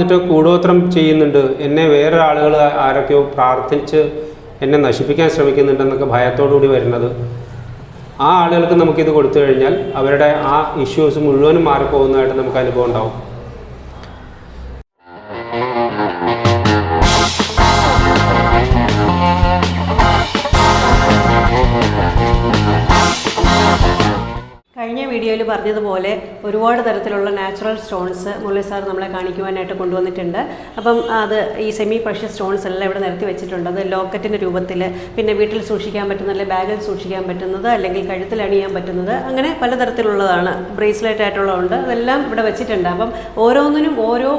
വന്നിട്ട് കൂടോത്രം ചെയ്യുന്നുണ്ട്, എന്നെ വേറെ ആളുകൾ ആരൊക്കെയോ പ്രാർത്ഥിച്ച് എന്നെ നശിപ്പിക്കാൻ ശ്രമിക്കുന്നുണ്ടെന്നൊക്കെ ഭയത്തോടുകൂടി വരുന്നത്, ആ ആളുകൾക്ക് നമുക്കിത് കൊടുത്തു കഴിഞ്ഞാൽ അവരുടെ ആ ഇഷ്യൂസ് മുഴുവനും മാറിപ്പോകുന്നതായിട്ട് നമുക്ക് അനുഭവം ഉണ്ടാവും. കഴിഞ്ഞ വീഡിയോയിൽ പറഞ്ഞതുപോലെ ഒരുപാട് തരത്തിലുള്ള നാച്ചുറൽ സ്റ്റോൺസ് മുരളി സാർ നമ്മളെ കാണിക്കുവാനായിട്ട് കൊണ്ടുവന്നിട്ടുണ്ട്. അപ്പം അത് ഈ സെമി പ്രഷ്യസ് സ്റ്റോൺസ് എല്ലാം ഇവിടെ നിരത്തി വെച്ചിട്ടുണ്ട്. അത് ലോക്കറ്റിൻ്റെ രൂപത്തിൽ, പിന്നെ വീട്ടിൽ സൂക്ഷിക്കാൻ പറ്റുന്ന, അല്ലെങ്കിൽ ബാഗിൽ സൂക്ഷിക്കാൻ പറ്റുന്നത്, അല്ലെങ്കിൽ കഴുത്തിൽ അണിയാൻ പറ്റുന്നത്, അങ്ങനെ പലതരത്തിലുള്ളതാണ്. ബ്രേസ്ലെറ്റ് ആയിട്ടുള്ളതുണ്ട്, അതെല്ലാം ഇവിടെ വെച്ചിട്ടുണ്ട്. അപ്പം ഓരോന്നിനും ഓരോ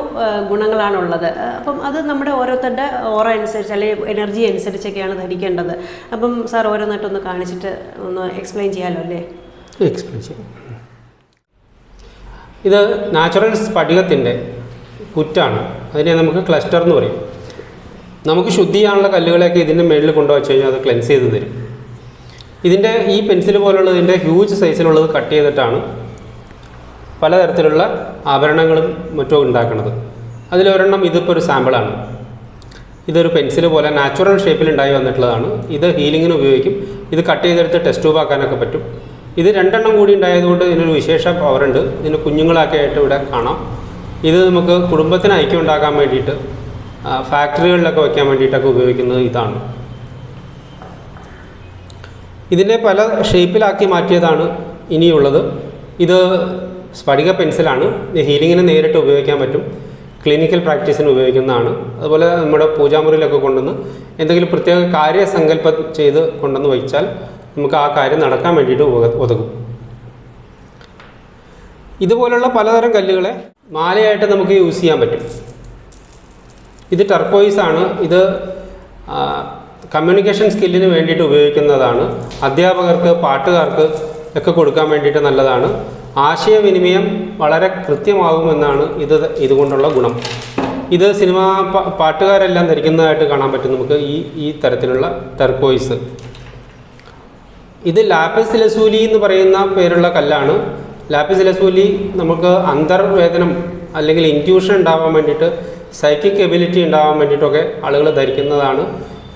ഗുണങ്ങളാണുള്ളത്. അപ്പം അത് നമ്മുടെ ഓരോരുത്തരുടെ ഓറ അനുസരിച്ച് അല്ലെങ്കിൽ എനർജി അനുസരിച്ചൊക്കെയാണ് ധരിക്കേണ്ടത്. അപ്പം സാർ ഓരോന്നായിട്ടൊന്ന് കാണിച്ചിട്ട് ഒന്ന് എക്സ്പ്ലെയിൻ ചെയ്യാമല്ലോ അല്ലേ? എക്സ്പ്ലെയിൻ ചെയ്യും. ഇത് നാച്ചുറൽ സ്ഫടികത്തിൻ്റെ കുറ്റാണ്. അതിനെ നമുക്ക് ക്ലസ്റ്റർ എന്ന് പറയും. നമുക്ക് ശുദ്ധി ചെയ്യാനുള്ള കല്ലുകളെയൊക്കെ ഇതിൻ്റെ മേളിൽ കൊണ്ടുവച്ച് കഴിഞ്ഞാൽ അത് ക്ലെൻസ് ചെയ്ത് തരും. ഇതിൻ്റെ ഈ പെൻസിൽ പോലുള്ളതിൻ്റെ ഹ്യൂജ് സൈസിലുള്ളത് കട്ട് ചെയ്തിട്ടാണ് പലതരത്തിലുള്ള ആഭരണങ്ങളും മറ്റും ഉണ്ടാക്കുന്നത്. അതിലൊരെണ്ണം ഇതിപ്പോൾ ഒരു സാമ്പിളാണ്. ഇതൊരു പെൻസിൽ പോലെ നാച്ചുറൽ ഷേപ്പിലുണ്ടായി വന്നിട്ടുള്ളതാണ്. ഇത് ഹീലിങ്ങിന് ഉപയോഗിക്കും. ഇത് കട്ട് ചെയ്തെടുത്ത് ടെസ്റ്റ് ട്യൂബ് ആക്കാനൊക്കെ പറ്റും. ഇത് രണ്ടെണ്ണം കൂടി ഉണ്ടായതുകൊണ്ട് ഇതിനൊരു വിശേഷ പവറുണ്ട്. ഇതിന് കുഞ്ഞുങ്ങളൊക്കെ ആയിട്ട് ഇവിടെ കാണാം. ഇത് നമുക്ക് കുടുംബത്തിന് ഐക്യം ഉണ്ടാക്കാൻ വേണ്ടിയിട്ട്, ഫാക്ടറികളിലൊക്കെ വയ്ക്കാൻ വേണ്ടിയിട്ടൊക്കെ ഉപയോഗിക്കുന്നത് ഇതാണ്. ഇതിനെ പല ഷേപ്പിലാക്കി മാറ്റിയതാണ് ഇനിയുള്ളത്. ഇത് സ്ഫടിക പെൻസിലാണ്. ഇത് ഹീലിങ്ങിന് നേരിട്ട് ഉപയോഗിക്കാൻ പറ്റും. ക്ലിനിക്കൽ പ്രാക്ടീസിന് ഉപയോഗിക്കുന്നതാണ്. അതുപോലെ നമ്മുടെ പൂജാമുറിയിലൊക്കെ കൊണ്ടുവന്ന് എന്തെങ്കിലും പ്രത്യേക കാര്യസങ്കല്പം ചെയ്ത് കൊണ്ടുവന്ന് വയ്ച്ചാൽ നമുക്ക് ആ കാര്യം നടക്കാൻ വേണ്ടിയിട്ട് ഉതകും. ഇതുപോലുള്ള പലതരം കല്ലുകളെ മാലയായിട്ട് നമുക്ക് യൂസ് ചെയ്യാൻ പറ്റും. ഇത് ടർക്കോയിസ് ആണ്. ഇത് കമ്മ്യൂണിക്കേഷൻ സ്കില്ലിന് വേണ്ടിയിട്ട് ഉപയോഗിക്കുന്നതാണ്. അധ്യാപകർക്ക്, പാട്ടുകാർക്ക് ഒക്കെ കൊടുക്കാൻ വേണ്ടിയിട്ട് നല്ലതാണ്. ആശയവിനിമയം വളരെ കൃത്യമാകുമെന്നാണ് ഇതുകൊണ്ടുള്ള ഗുണം. ഇത് സിനിമാ പാട്ടുകാരെല്ലാം ധരിക്കുന്നതായിട്ട് കാണാൻ പറ്റും നമുക്ക് ഈ തരത്തിലുള്ള ടർക്കോയിസ്. ഇത് ലാപ്പിസ് ലസൂലി എന്ന് പറയുന്ന പേരുള്ള കല്ലാണ്. ലാപ്പിസ് ലസൂലി നമുക്ക് അന്തർവേദനം അല്ലെങ്കിൽ ഇൻറ്റ്യൂഷൻ ഉണ്ടാവാൻ വേണ്ടിയിട്ട്, സൈക്കിക് എബിലിറ്റി ഉണ്ടാവാൻ വേണ്ടിയിട്ടൊക്കെ ആളുകൾ ധരിക്കുന്നതാണ്.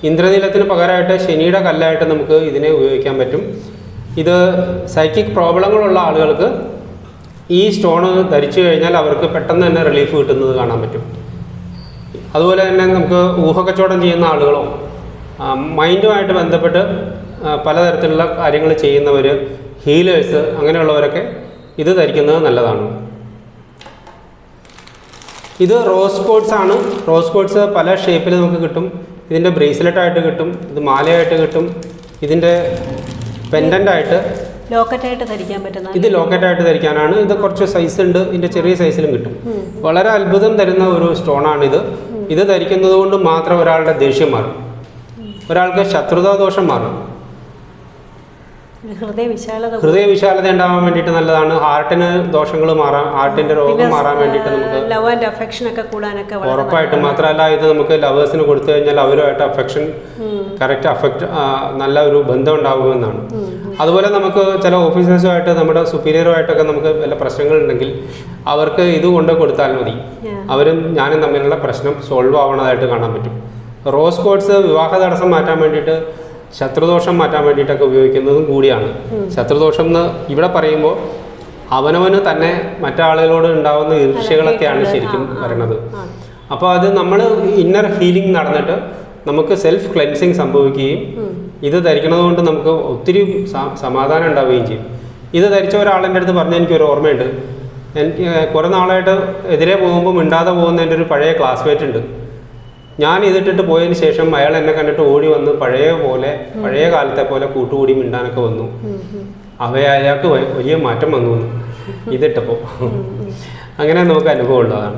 ഇന്ദ്രനീലത്തിന് പകരമായിട്ട് ശനിയുടെ കല്ലായിട്ട് നമുക്ക് ഇതിനെ ഉപയോഗിക്കാൻ പറ്റും. ഇത് സൈക്കിക് പ്രോബ്ലങ്ങളുള്ള ആളുകൾക്ക് ഈ സ്റ്റോണ് ധരിച്ചു കഴിഞ്ഞാൽ അവർക്ക് പെട്ടെന്ന് തന്നെ റിലീഫ് കിട്ടുന്നത് കാണാൻ പറ്റും. അതുപോലെ തന്നെ നമുക്ക് ഊഹക്കച്ചവടം ചെയ്യുന്ന ആളുകളോ മൈൻഡുമായിട്ട് ബന്ധപ്പെട്ട് പലതരത്തിലുള്ള കാര്യങ്ങൾ ചെയ്യുന്നവർ, ഹീലേഴ്സ്, അങ്ങനെയുള്ളവരൊക്കെ ഇത് ധരിക്കുന്നത് നല്ലതാണ്. ഇത് റോസ് കോഡ്സ് ആണ്. റോസ് കോഡ്സ് പല ഷേപ്പിൽ നമുക്ക് കിട്ടും. ഇതിൻ്റെ ബ്രേസ്ലെറ്റായിട്ട് കിട്ടും, ഇത് മാലയായിട്ട് കിട്ടും, ഇതിൻ്റെ പെൻഡൻ്റായിട്ട്, ലോക്കറ്റായിട്ട് ധരിക്കാൻ പറ്റുന്ന, ഇത് ലോക്കറ്റായിട്ട് ധരിക്കാനാണ്. ഇത് കുറച്ച് സൈസ് ഉണ്ട്, ഇതിൻ്റെ ചെറിയ സൈസിലും കിട്ടും. വളരെ അത്ഭുതം തരുന്ന ഒരു സ്റ്റോണാണിത്. ഇത് ധരിക്കുന്നത് കൊണ്ട് മാത്രം ഒരാളുടെ ദേഷ്യം മാറും, ഒരാൾക്ക് ശത്രുതാദോഷം മാറും. ഹൃദയവിശാലത ഉണ്ടാവാൻ വേണ്ടിയിട്ട് നല്ലതാണ്. ഹാർട്ടിന് ദോഷങ്ങൾ മാറാൻ, ഹാർട്ടിൻ്റെ രോഗം മാറാൻ വേണ്ടിയിട്ട് നമുക്ക് ലവ് ആൻഡ് അഫെക്ഷൻ ഒക്കെ കൂടാനൊക്കെ ഉറപ്പായിട്ടും. മാത്രമല്ല ഇത് നമുക്ക് ലവേഴ്സിന് കൊടുത്തു കഴിഞ്ഞാൽ അവരുമായിട്ട് അഫെക്ഷൻ കറക്റ്റ് നല്ല ഒരു ബന്ധം ഉണ്ടാകുമെന്നാണ്. അതുപോലെ നമുക്ക് ചില ഓഫീസേഴ്സുമായിട്ട്, നമ്മുടെ സുപ്പീരിയറുമായിട്ടൊക്കെ നമുക്ക് വല്ല പ്രശ്നങ്ങളുണ്ടെങ്കിൽ അവർക്ക് ഇത് കൊണ്ട് കൊടുത്താൽ മതി, അവരും ഞാനും തമ്മിലുള്ള പ്രശ്നം സോൾവ് ആവണതായിട്ട് കാണാൻ പറ്റും. റോസ് കോഡ്സ് വിവാഹ തടസ്സം മാറ്റാൻ വേണ്ടിയിട്ട്, ശത്രുദോഷം മാറ്റാൻ വേണ്ടിയിട്ടൊക്കെ ഉപയോഗിക്കുന്നതും കൂടിയാണ്. ശത്രുദോഷം എന്ന് ഇവിടെ പറയുമ്പോൾ അവനവന് തന്നെ മറ്റാളുകളോട് ഉണ്ടാകുന്ന ഈർഷ്യകളൊക്കെയാണ് ശരിക്കും വരണത്. അപ്പോൾ അത് നമ്മൾ ഇന്നർ ഹീലിംഗ് നടന്നിട്ട് നമുക്ക് സെൽഫ് ക്ലെൻസിങ് സംഭവിക്കുകയും ഇത് ധരിക്കുന്നത് കൊണ്ട് നമുക്ക് ഒത്തിരി സമാധാനം ഉണ്ടാവുകയും ചെയ്യും. ഇത് ധരിച്ച ഒരാളെൻ്റെ അടുത്ത് പറഞ്ഞ എനിക്കൊരു ഓർമ്മയുണ്ട്. എനിക്ക് കുറേ നാളായിട്ട് എതിരെ പോകുമ്പോൾ മിണ്ടാതെ പോകുന്ന എൻ്റെ ഒരു പഴയ ക്ലാസ്മേറ്റ് ഉണ്ട്. ഞാൻ ഇതിട്ടിട്ട് പോയതിന് ശേഷം അയാൾ എന്നെ കണ്ടിട്ട് ഓടി വന്ന് പഴയ കാലത്തെ പോലെ കൂട്ടുകൂടി മിണ്ടാനൊക്കെ വന്നു. അയാൾക്ക് വലിയ മാറ്റം വന്നു ഇതിട്ടപ്പോൾ. അങ്ങനെ നമുക്ക് അനുഭവം ഉള്ളതാണ്.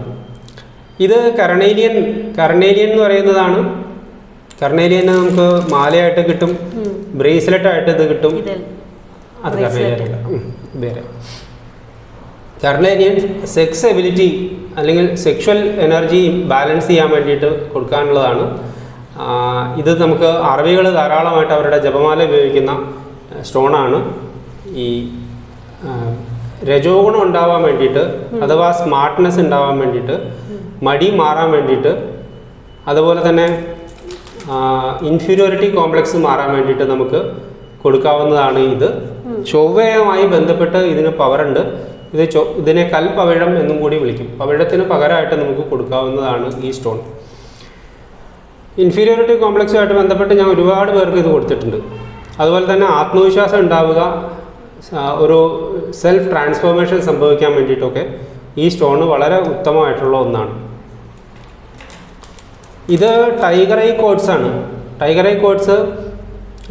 ഇത് കർണേലിയൻ എന്ന് പറയുന്നതാണ്. കർണേലിയന് നമുക്ക് മാലയായിട്ട് കിട്ടും, ബ്രേസ്ലെറ്റായിട്ട് ഇത് കിട്ടും. അത് കർണേലിയൻ വേറെ. കർണേലിയൻ സെക്സ് എബിലിറ്റി അല്ലെങ്കിൽ സെക്ഷൽ എനർജി ബാലൻസ് ചെയ്യാൻ വേണ്ടിയിട്ട് കൊടുക്കാനുള്ളതാണ്. ഇത് നമുക്ക് അറബികൾ ധാരാളമായിട്ട് അവരുടെ ജപമാല ഉപയോഗിക്കുന്ന സ്റ്റോണാണ്. ഈ രജോഗുണം ഉണ്ടാവാൻ വേണ്ടിയിട്ട്, അഥവാ സ്മാർട്ട്നെസ് ഉണ്ടാവാൻ വേണ്ടിയിട്ട് മടി മാറാൻ വേണ്ടിയിട്ട്, അതുപോലെ തന്നെ ഇൻഫീരിയോറിറ്റി കോംപ്ലക്സ് മാറാൻ വേണ്ടിയിട്ട് നമുക്ക് കൊടുക്കാവുന്നതാണ് ഇത്. ചൊവ്വയുമായി ബന്ധപ്പെട്ട് ഇതിന് പവറുണ്ട്. ഇതിനെ കൽപ്പവിഴം എന്നും കൂടി വിളിക്കും. പവിഴത്തിന് പകരമായിട്ട് നമുക്ക് കൊടുക്കാവുന്നതാണ് ഈ സ്റ്റോൺ. ഇൻഫീരിയോറിറ്റി കോംപ്ലക്സുമായിട്ട് ബന്ധപ്പെട്ട് ഞാൻ ഒരുപാട് പേർക്ക് ഇത് കൊടുത്തിട്ടുണ്ട്. അതുപോലെ തന്നെ ആത്മവിശ്വാസം ഉണ്ടാവുക, ഒരു സെൽഫ് ട്രാൻസ്ഫോർമേഷൻ സംഭവിക്കാൻ വേണ്ടിയിട്ടൊക്കെ ഈ സ്റ്റോൺ വളരെ ഉത്തമമായിട്ടുള്ള ഒന്നാണ്. ഇത് ടൈഗർ ഐ കോഡ്സ് ആണ്. ടൈഗർ ഐ കോഡ്സ്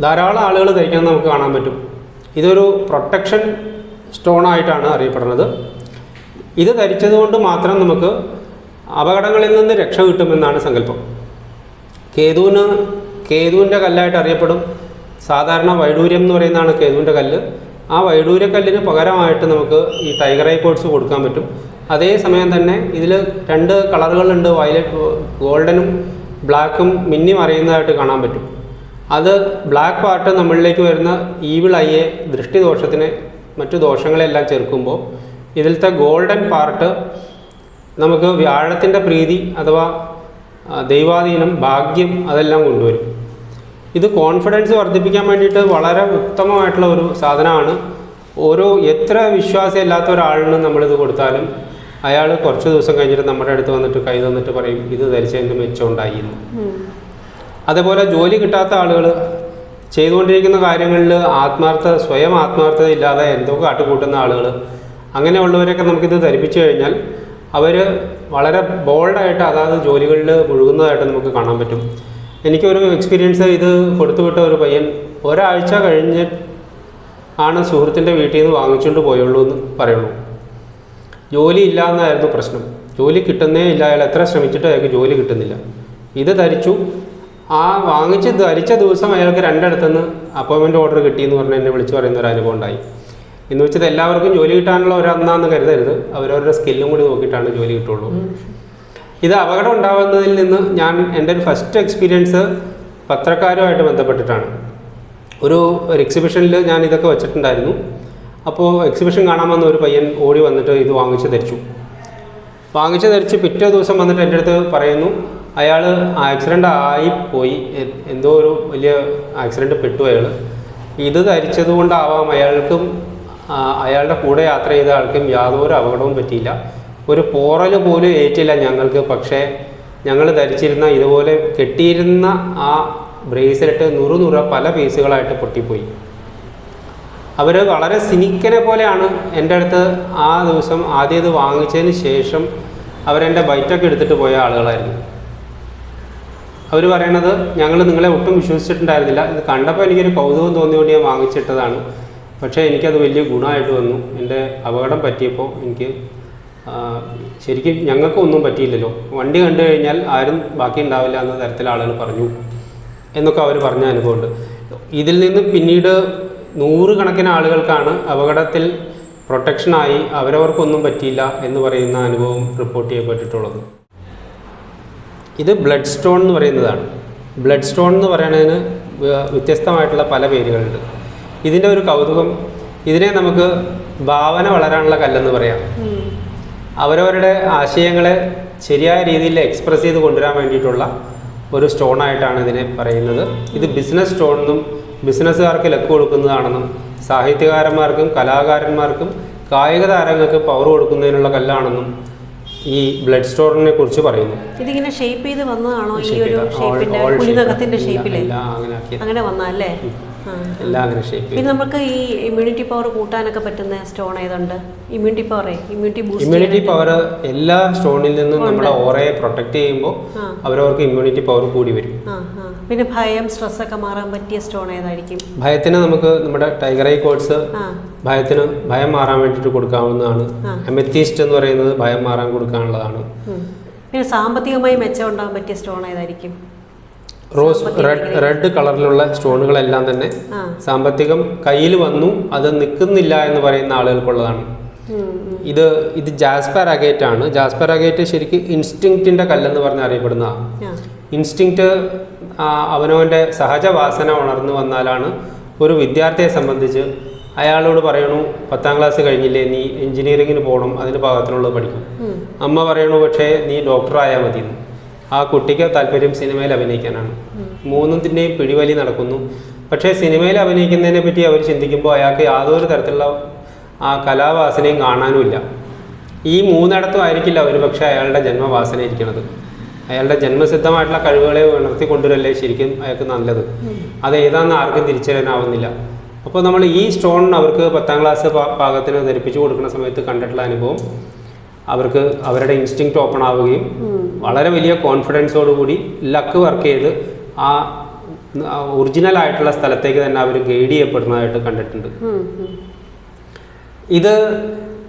ധാരാളം ആളുകൾ ധരിക്കുന്നത് നമുക്ക് കാണാൻ പറ്റും. ഇതൊരു പ്രൊട്ടക്ഷൻ സ്റ്റോണായിട്ടാണ് അറിയപ്പെടുന്നത്. ഇത് ധരിച്ചതുകൊണ്ട് മാത്രം നമുക്ക് അപകടങ്ങളിൽ നിന്ന് രക്ഷ കിട്ടുമെന്നാണ് സങ്കല്പം. കേതുവിൻ്റെ കല്ലായിട്ട് അറിയപ്പെടും. സാധാരണ വൈഡൂര്യം എന്ന് പറയുന്നതാണ് കേതുവിൻ്റെ കല്ല്. ആ വൈഡൂര്യക്കല്ലിന് പകരമായിട്ട് നമുക്ക് ഈ ടൈഗർ ഐ കോഡ്സ് കൊടുക്കാൻ പറ്റും. അതേസമയം തന്നെ ഇതിൽ 2 കളറുകളുണ്ട്, വയലറ്റ് ഗോൾഡനും ബ്ലാക്കും മിന്നി മറിയുന്നതായിട്ട് കാണാൻ പറ്റും. അത് ബ്ലാക്ക് പാർട്ട് നമ്മളിലേക്ക് വരുന്ന ഈവിൾ ഐയെ, ദൃഷ്ടിദോഷത്തിന്, മറ്റു ദോഷങ്ങളെല്ലാം ചേർക്കുമ്പോൾ ഇതിലത്തെ ഗോൾഡൻ പാർട്ട് നമുക്ക് വ്യാഴത്തിൻ്റെ പ്രീതി അഥവാ ദൈവാധീനം, ഭാഗ്യം അതെല്ലാം കൊണ്ടുവരും. ഇത് കോൺഫിഡൻസ് വർദ്ധിപ്പിക്കാൻ വേണ്ടിയിട്ട് വളരെ ഉത്തമമായിട്ടുള്ള ഒരു സാധനമാണ്. എത്ര വിശ്വാസമില്ലാത്ത ഒരാളിന് നമ്മളിത് കൊടുത്താലും അയാൾ കുറച്ച് ദിവസം കഴിഞ്ഞിട്ട് നമ്മുടെ അടുത്ത് വന്നിട്ട് കൈ തന്നിട്ട് പറയും ഇത് ധരിച്ചതിൻ്റെ മെച്ചം ഉണ്ടായിരുന്നു. അതേപോലെ ജോലി കിട്ടാത്ത ആളുകൾ ചെയ്തുകൊണ്ടിരിക്കുന്ന കാര്യങ്ങളിൽ സ്വയം ആത്മാർത്ഥത ഇല്ലാതെ എന്തോ കാട്ടുകൂട്ടുന്ന ആളുകൾ, അങ്ങനെയുള്ളവരൊക്കെ നമുക്കിത് ധരിപ്പിച്ചു കഴിഞ്ഞാൽ അവർ വളരെ ബോൾഡായിട്ട് അതാത് ജോലികളിൽ മുഴുകുന്നതായിട്ട് നമുക്ക് കാണാൻ പറ്റും. എനിക്കൊരു എക്സ്പീരിയൻസ്, ഇത് കൊടുത്തുവിട്ട ഒരു പയ്യൻ ഒരാഴ്ച കഴിഞ്ഞ് ആണ് സുഹൃത്തിൻ്റെ വീട്ടിൽ നിന്ന് വാങ്ങിച്ചുകൊണ്ട് പോയുള്ളൂ എന്ന് പറയുള്ളൂ. ജോലി ഇല്ല എന്നായിരുന്നു പ്രശ്നം. ജോലി കിട്ടുന്നേ ഇല്ല. അയാൾ എത്ര ശ്രമിച്ചിട്ട് അയാൾക്ക് ജോലി കിട്ടുന്നില്ല. ഇത് ധരിച്ചു. ധരിച്ച ദിവസം അയാൾക്ക് 2 ഇടത്തുനിന്ന് അപ്പോയിൻമെൻറ്റ് ഓർഡർ കിട്ടിയെന്ന് പറഞ്ഞ് എന്നെ വിളിച്ച് പറയുന്ന ഒരു അനുഭവം ഉണ്ടായി. എന്ന് വെച്ചത് എല്ലാവർക്കും ജോലി കിട്ടാനുള്ള ഒരന്നാന്ന് കരുതരുത്. അവരവരുടെ സ്കില്ലും കൂടി നോക്കിയിട്ടാണ് ജോലി കിട്ടുള്ളൂ. ഇത് അപകടം ഉണ്ടാകുന്നതിൽ നിന്ന് എൻ്റെ ഒരു ഫസ്റ്റ് എക്സ്പീരിയൻസ് പത്രക്കാരുമായിട്ട് ബന്ധപ്പെട്ടിട്ടാണ്. ഒരു എക്സിബിഷനിൽ ഞാൻ ഇതൊക്കെ വെച്ചിട്ടുണ്ടായിരുന്നു. അപ്പോൾ എക്സിബിഷൻ കാണാൻ വന്ന ഒരു പയ്യൻ ഓടി വന്നിട്ട് ഇത് വാങ്ങിച്ച് ധരിച്ച് പിറ്റേ ദിവസം വന്നിട്ട് എൻ്റെ അടുത്ത് പറയുന്നു അയാൾ ആക്സിഡൻ്റ് ആയിപ്പോയി, എന്തോ ഒരു വലിയ ആക്സിഡൻറ്റ് പെട്ടു അയാൾ. ഇത് ധരിച്ചത് കൊണ്ടാവാം അയാൾക്കും അയാളുടെ കൂടെ യാത്ര ചെയ്ത ആൾക്കും യാതൊരു അപകടവും പറ്റിയില്ല, ഒരു പോറൽ പോലും ഏറ്റില്ല ഞങ്ങൾക്ക്. പക്ഷേ ഞങ്ങൾ ധരിച്ചിരുന്ന ഇതുപോലെ കെട്ടിയിരുന്ന ആ ബ്രേസ്ലെറ്റ് നുറുനുറ പല പീസുകളായിട്ട് പൊട്ടിപ്പോയി. അവർ വളരെ സിനിക്കനെ പോലെയാണ് എൻ്റെ അടുത്ത് ആ ദിവസം ആദ്യം ഇത് വാങ്ങിച്ചതിന് ശേഷം അവരെൻ്റെ ബൈറ്റൊക്കെ എടുത്തിട്ട് പോയ ആളുകളായിരുന്നു. അവർ പറയണത് ഞങ്ങൾ നിങ്ങളെ ഒട്ടും വിശ്വസിച്ചിട്ടുണ്ടായിരുന്നില്ല, ഇത് കണ്ടപ്പോൾ എനിക്കൊരു കൗതുകം തോന്നിയോണ്ട് ഞാൻ വാങ്ങിച്ചിട്ടതാണ്, പക്ഷേ എനിക്കത് വലിയ ഗുണമായിട്ട് വന്നു. എൻ്റെ അപകടം പറ്റിയപ്പോൾ എനിക്ക് ശരിക്കും ഞങ്ങൾക്കൊന്നും പറ്റിയില്ലല്ലോ, വണ്ടി കണ്ടു കഴിഞ്ഞാൽ ആരും ബാക്കി ഉണ്ടാവില്ല എന്ന തരത്തിൽ ആളുകൾ പറഞ്ഞു എന്നൊക്കെ അവർ പറഞ്ഞ അനുഭവമുണ്ട്. ഇതിൽ നിന്ന് പിന്നീട് 100 കണക്കിന് ആളുകൾക്കാണ് അപകടത്തിൽ പ്രൊട്ടക്ഷനായി അവരവർക്കൊന്നും പറ്റിയില്ല എന്ന് പറയുന്ന അനുഭവം റിപ്പോർട്ട് ചെയ്യപ്പെട്ടിട്ടുള്ളത്. ഇത് ബ്ലഡ് സ്റ്റോൺ എന്ന് പറയുന്നതാണ്. ബ്ലഡ് സ്റ്റോൺ എന്ന് പറയുന്നതിന് വ്യത്യസ്തമായിട്ടുള്ള പല പേരുകളുണ്ട്. ഇതിൻ്റെ ഒരു കൗതുകം, ഇതിനെ നമുക്ക് ഭാവന വളരാനുള്ള കല്ലെന്ന് പറയാം. അവരവരുടെ ആശയങ്ങളെ ശരിയായ രീതിയിൽ എക്സ്പ്രസ് ചെയ്ത് കൊണ്ടുവരാൻ വേണ്ടിയിട്ടുള്ള ഒരു സ്റ്റോണായിട്ടാണ് ഇതിനെ പറയുന്നത്. ഇത് ബിസിനസ് സ്റ്റോണെന്നും ബിസിനസ്സുകാർക്ക് ലക്ക് കൊടുക്കുന്നതാണെന്നും സാഹിത്യകാരന്മാർക്കും കലാകാരന്മാർക്കും കായിക താരങ്ങൾക്ക് പവർ കൊടുക്കുന്നതിനുള്ള കല്ലാണെന്നും ഈ ബ്ലഡ് സ്റ്റോണിനെ കുറിച്ച് പറയുന്നു. ഇതിങ്ങനെ ഷേപ്പ് ചെയ്ത് വന്നതാണോ? ഈ ഒരു ഷേപ്പിന്റെ പുലിനഖത്തിന്റെ ഷേപ്പിൽ അങ്ങനെ വന്നല്ലേ? എല്ലാം അങ്ങനെ ഷേപ്പ്. പിന്നെ നമുക്ക് ഈ ഇമ്മ്യൂണിറ്റി പവർ കൂട്ടാനൊക്കെ പറ്റുന്ന സ്റ്റോൺ ഏതുണ്ട്? ഇമ്മ്യൂണിറ്റി പവർ എല്ലാ സ്റ്റോണിൽ നിന്നും നമ്മുടെ ഓറയെ പ്രൊട്ടക്ട് ചെയ്യുമ്പോൾ അവരവർക്ക് ഇമ്മ്യൂണിറ്റി പവർ കൂടി വരും. പിന്നെ ഭയം, സ്ട്രെസ് ഒക്കെ മാറാൻ പറ്റിയ സ്റ്റോൺ ഏതായിരിക്കും? ഭയത്തിന് നമുക്ക് നമ്മുടെ ടൈഗർ ഐ കോഡ്സ് ഭയം മാറാൻ വേണ്ടിയിട്ട് കൊടുക്കാവുന്നതാണ്. അമെത്തിസ്റ്റ് എന്ന് പറയുന്നത് ഭയം മാറാൻ കൊടുക്കാനുള്ളതാണ്. പിന്നെ സാമ്പത്തികമായി മെച്ചം ഉണ്ടാകാൻ പറ്റിയ സ്റ്റോൺ ഏതായിരിക്കും? റെഡ് കളറിലുള്ള സ്റ്റോണുകളെല്ലാം തന്നെ സാമ്പത്തികം കയ്യിൽ വന്നു അത് നിൽക്കുന്നില്ല എന്ന് പറയുന്ന ആളുകൾക്കുള്ളതാണ്. ഇത് ജാസ്പർ അഗേറ്റ് ആണ്. ജാസ്പർ അഗേറ്റ് ശരിക്കും ഇൻസ്റ്റിങ്ക്റ്റിൻ്റെ കല്ലെന്ന് പറഞ്ഞ് അറിയപ്പെടുന്നതാണ്. ഇൻസ്റ്റിങ്ക്റ്റ് അവനവൻ്റെ സഹജവാസന ഉണർന്നു വന്നാലാണ് ഒരു വിദ്യാർത്ഥിയെ സംബന്ധിച്ച് അയാളോട് പറയണു 10ാം ക്ലാസ് കഴിഞ്ഞില്ലേ, നീ എഞ്ചിനീയറിങ്ങിന് പോകണം, അതിന് പാകത്തിനുള്ളത് പഠിക്കും. അമ്മ പറയണു പക്ഷേ നീ ഡോക്ടറായാൽ മതി എന്ന്. ആ കുട്ടിക്ക് താല്പര്യം സിനിമയിൽ അഭിനയിക്കാനാണ്. മൂന്നിൻ്റെയും പിടിവലി നടക്കുന്നു. പക്ഷേ സിനിമയിൽ അഭിനയിക്കുന്നതിനെ പറ്റി അവർ ചിന്തിക്കുമ്പോൾ അയാൾക്ക് യാതൊരു തരത്തിലുള്ള ആ കലാവാസനയും കാണാനുമില്ല. ഈ മൂന്നിടത്തും ആയിരിക്കില്ല ഒരു പക്ഷേ അയാളുടെ ജന്മവാസന ഇരിക്കുന്നത്. അയാളുടെ ജന്മസിദ്ധമായിട്ടുള്ള കഴിവുകളെ ഉണർത്തിക്കൊണ്ടുവരല്ലേ ശരിക്കും അയാൾക്ക് നല്ലത്. അത് ഏതാണെന്ന് ആർക്കും തിരിച്ചറിയാനാവുന്നില്ല. അപ്പോൾ നമ്മൾ ഈ സ്റ്റോൺ അവർക്ക് 10ാം ക്ലാസ് പാകത്തിന് ധരിപ്പിച്ചു കൊടുക്കുന്ന സമയത്ത് കണ്ടിട്ടുള്ള അനുഭവം അവർക്ക് അവരുടെ ഇൻസ്റ്റിങ്ക്റ്റ് ഓപ്പൺ ആവുകയും വളരെ വലിയ കോൺഫിഡൻസോടുകൂടി ലക്ക് വർക്ക് ചെയ്ത് ആ ഒറിജിനൽ ആയിട്ടുള്ള സ്ഥലത്തേക്ക് തന്നെ അവർ ഗൈഡ് ചെയ്യപ്പെടുന്നതായിട്ട് കണ്ടിട്ടുണ്ട്. ഇത്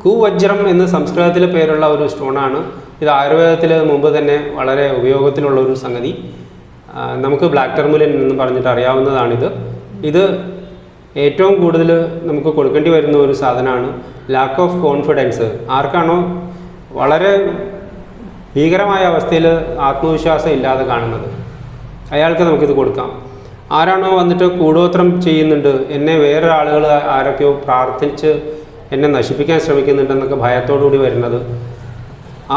കുവജ്രം എന്ന് സംസ്കൃതത്തിൽ പേരുള്ള ഒരു സ്റ്റോണാണ്. ഇത് ആയുർവേദത്തിൽ മുമ്പ് തന്നെ വളരെ ഉപയോഗത്തിലുള്ള ഒരു സംഗതി. നമുക്ക് ബ്ലാക്ക് ടെർമുലിൻ എന്ന് പറഞ്ഞിട്ട് അറിയാവുന്നതാണിത്. ഇത് ഏറ്റവും കൂടുതൽ നമുക്ക് കൊടുക്കേണ്ടി വരുന്ന ഒരു സാധനമാണ്. ലാക്ക് ഓഫ് കോൺഫിഡൻസ് ആർക്കാണോ വളരെ ഭീകരമായ അവസ്ഥയിൽ ആത്മവിശ്വാസം ഇല്ലാതെ കാണുന്നത് അയാൾക്ക് നമുക്കിത് കൊടുക്കാം. ആരാണോ വന്നിട്ട് കൂടോത്രം ചെയ്യുന്നുണ്ട്, എന്നെ വേറെ ആളുകൾ ആരൊക്കെയോ പ്രാർത്ഥിച്ച് എന്നെ നശിപ്പിക്കാൻ ശ്രമിക്കുന്നുണ്ടെന്നൊക്കെ ഭയത്തോടുകൂടി വരുന്നത്,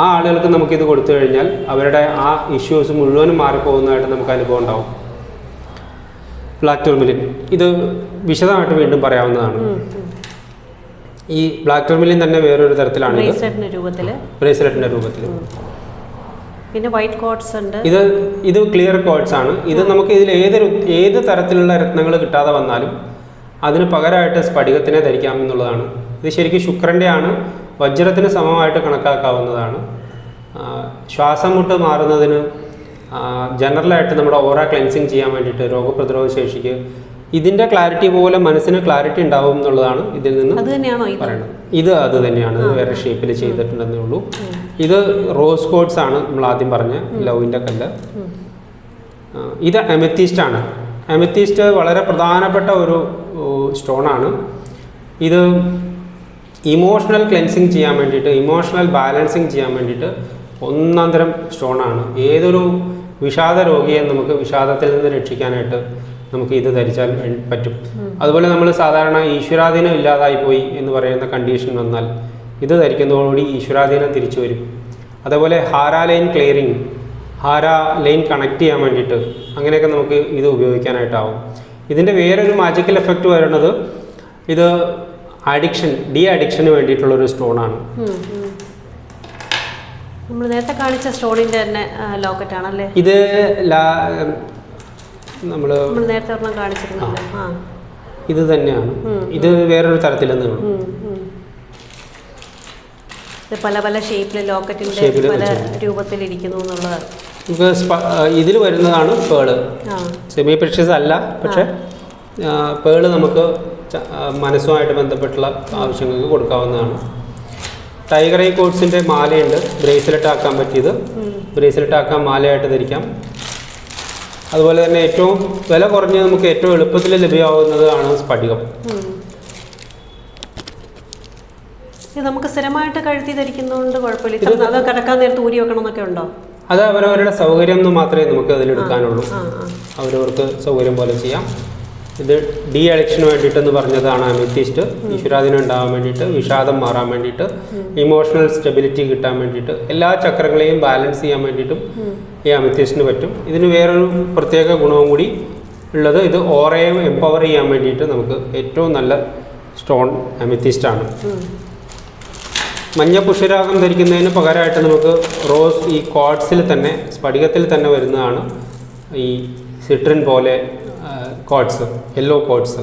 ആ ആളുകൾക്ക് നമുക്കിത് കൊടുത്തു കഴിഞ്ഞാൽ അവരുടെ ആ ഇഷ്യൂസ് മുഴുവനും മാറിപ്പോകുന്നതായിട്ട് നമുക്ക് അനുഭവം ഉണ്ടാവും. ബ്ലാക്ക് ടെർമിലിൻ ഇത് വിശദമായിട്ട് വീണ്ടും പറയാവുന്നതാണ്. ഈ ബ്ലാക്ക് ടെർമിലിൻ തന്നെ വേറൊരു തരത്തിലാണ് ബ്രേസ്ലെറ്റിന്റെ രൂപത്തിൽ. പിന്നെ വൈറ്റ് കോഡ്സ് ഉണ്ട്. ഇത് ക്ലിയർ കോഡ്സ് ആണ്. ഇത് നമുക്ക് ഇതിൽ ഏത് തരത്തിലുള്ള രത്നങ്ങൾ കിട്ടാതെ വന്നാലും അതിന് പകരമായിട്ട് സ്ഫടികത്തിനെ ധരിക്കാം എന്നുള്ളതാണ്. ഇത് ശരിക്കും ശുക്രൻ്റെ ആണ്, വജ്രത്തിന് സമമായിട്ട് കണക്കാക്കാവുന്നതാണ്. ശ്വാസം മുട്ട് മാറുന്നതിന്, ജനറലായിട്ട് നമ്മുടെ ഓറ ക്ലെൻസിങ് ചെയ്യാൻ വേണ്ടിയിട്ട്, രോഗപ്രതിരോധ ശേഷിക്ക് ഇതിൻ്റെ ക്ലാരിറ്റി പോലെ മനസ്സിന് ക്ലാരിറ്റി ഉണ്ടാവും എന്നുള്ളതാണ് ഇതിൽ നിന്ന് പറയുന്നത്. ഇത് അത് തന്നെയാണ്, വേറെ ഷേപ്പിൽ ചെയ്തിട്ടുണ്ടെന്നേ ഉള്ളൂ. ഇത് റോസ് കോഡ്സ് ആണ്, നമ്മൾ ആദ്യം പറഞ്ഞ ലവിൻ്റെ കല്ല്. ഇത് അമെത്തിസ്റ്റ് ആണ്. അമെത്തിസ്റ്റ് വളരെ പ്രധാനപ്പെട്ട ഒരു സ്റ്റോണാണ്. ഇത് ഇമോഷണൽ ക്ലെൻസിങ് ചെയ്യാൻ വേണ്ടിയിട്ട്, ഇമോഷണൽ ബാലൻസിങ് ചെയ്യാൻ വേണ്ടിയിട്ട് ഒന്നാന്തരം സ്റ്റോണാണ്. ഏതൊരു വിഷാദ രോഗിയെ നമുക്ക് വിഷാദത്തിൽ നിന്ന് രക്ഷിക്കാനായിട്ട് നമുക്ക് ഇത് ധരിച്ചാൽ പറ്റും. അതുപോലെ നമ്മൾ സാധാരണ ഈശ്വരാധീനം ഇല്ലാതായി പോയി എന്ന് പറയുന്ന കണ്ടീഷൻ വന്നാൽ ഇത് ധരിക്കുന്നതോടുകൂടി ഈശ്വരാധീനം തിരിച്ചു വരും. അതേപോലെ ഹാര ലൈൻ ക്ലിയറിങ്, ഹാര ലൈൻ കണക്ട് ചെയ്യാൻ വേണ്ടിയിട്ട് അങ്ങനെയൊക്കെ നമുക്ക് ഇത് ഉപയോഗിക്കാനായിട്ടാവും. ഇതിൻ്റെ വേറൊരു മാജിക്കൽ എഫക്റ്റ് വരുന്നത് ഇത് ഡി അഡിക്ഷന് വേണ്ടിയിട്ടുള്ളൊരു സ്റ്റോണാണ്. നമ്മൾ നേരത്തെ കാണിച്ച സ്റ്റോണിൻ്റെ തന്നെ ലോക്കറ്റ് ആണല്ലേ ഇത്? നമ്മൾ നേരത്തെ ഒരെണ്ണം കാണിച്ചിരുന്നല്ലോ, ഇത് തന്നെയാണ്. ഇത് വേറൊരു തരത്തിലെന്ന് പല പല ഷേപ്പിൽ ലോക്കറ്റിൻ്റെ പല രൂപത്തിലിരിക്കുന്നു എന്നുള്ളതാണ്. ഇതിൽ വരുന്നതാണ് പേള്. സെമി പ്രഷ്യസ് അല്ല, പക്ഷെ പേള് നമുക്ക് മനസ്സുമായിട്ട് ബന്ധപ്പെട്ടുള്ള ആവശ്യങ്ങൾക്ക് കൊടുക്കാവുന്നതാണ്. ടൈഗർ ഐ കോഡ്സിൻ്റെ മാലയുണ്ട്, ബ്രേസ്ലെറ്റ് ആക്കാൻ പറ്റിയത്. ബ്രേസ്ലെറ്റ് ആക്കാൻ മാലയായിട്ട് ധരിക്കാം. അതുപോലെ തന്നെ ഏറ്റവും വില കുറഞ്ഞ് നമുക്ക് ഏറ്റവും എളുപ്പത്തിൽ ലഭ്യമാവുന്നതാണ് സ്ഫടികം. നമുക്ക് സ്ഥിരമായിട്ട് കഴുത്തി ധരിക്കുന്നതുകൊണ്ട് കുഴപ്പമില്ല. അത് കിടക്കാൻ നേരത്ത് ഊരി വെക്കണം എന്നൊക്കെ ഉണ്ടോ? അത് അവരവരുടെ സൗകര്യം എന്ന് മാത്രമേ നമുക്ക് അതിലെടുക്കാനുള്ളൂ. അവരവർക്ക് സൗകര്യം പോലെ ചെയ്യാം. ഇത് ഡി അഡിക്ഷന് വേണ്ടിയിട്ടെന്ന് പറഞ്ഞതാണ് അമെത്തിസ്റ്റ്. ഈശ്വരാധീനം ഉണ്ടാകാൻ വേണ്ടിയിട്ട്, വിഷാദം മാറാൻ വേണ്ടിയിട്ട്, ഇമോഷണൽ സ്റ്റെബിലിറ്റി കിട്ടാൻ വേണ്ടിയിട്ട്, എല്ലാ ചക്രങ്ങളെയും ബാലൻസ് ചെയ്യാൻ വേണ്ടിയിട്ടും ഈ അമെത്തിസ്റ്റിന് പറ്റും. ഇതിന് വേറൊരു പ്രത്യേക ഗുണവും കൂടി ഉള്ളത്, ഇത് ഓറയെ എംപവർ ചെയ്യാൻ വേണ്ടിയിട്ട് നമുക്ക് ഏറ്റവും നല്ല സ്റ്റോൺ അമെത്തിസ്റ്റാണ്. മഞ്ഞ പുഷ്യരാഗം ധരിക്കുന്നതിന് പകരമായിട്ട് നമുക്ക് റോസ് ഈ കോഡ്സിൽ തന്നെ, സ്ഫടികത്തിൽ തന്നെ വരുന്നതാണ് ഈ സിട്രിൻ പോലെ കോഡ്സ്, യെല്ലോ കോഡ്സ്.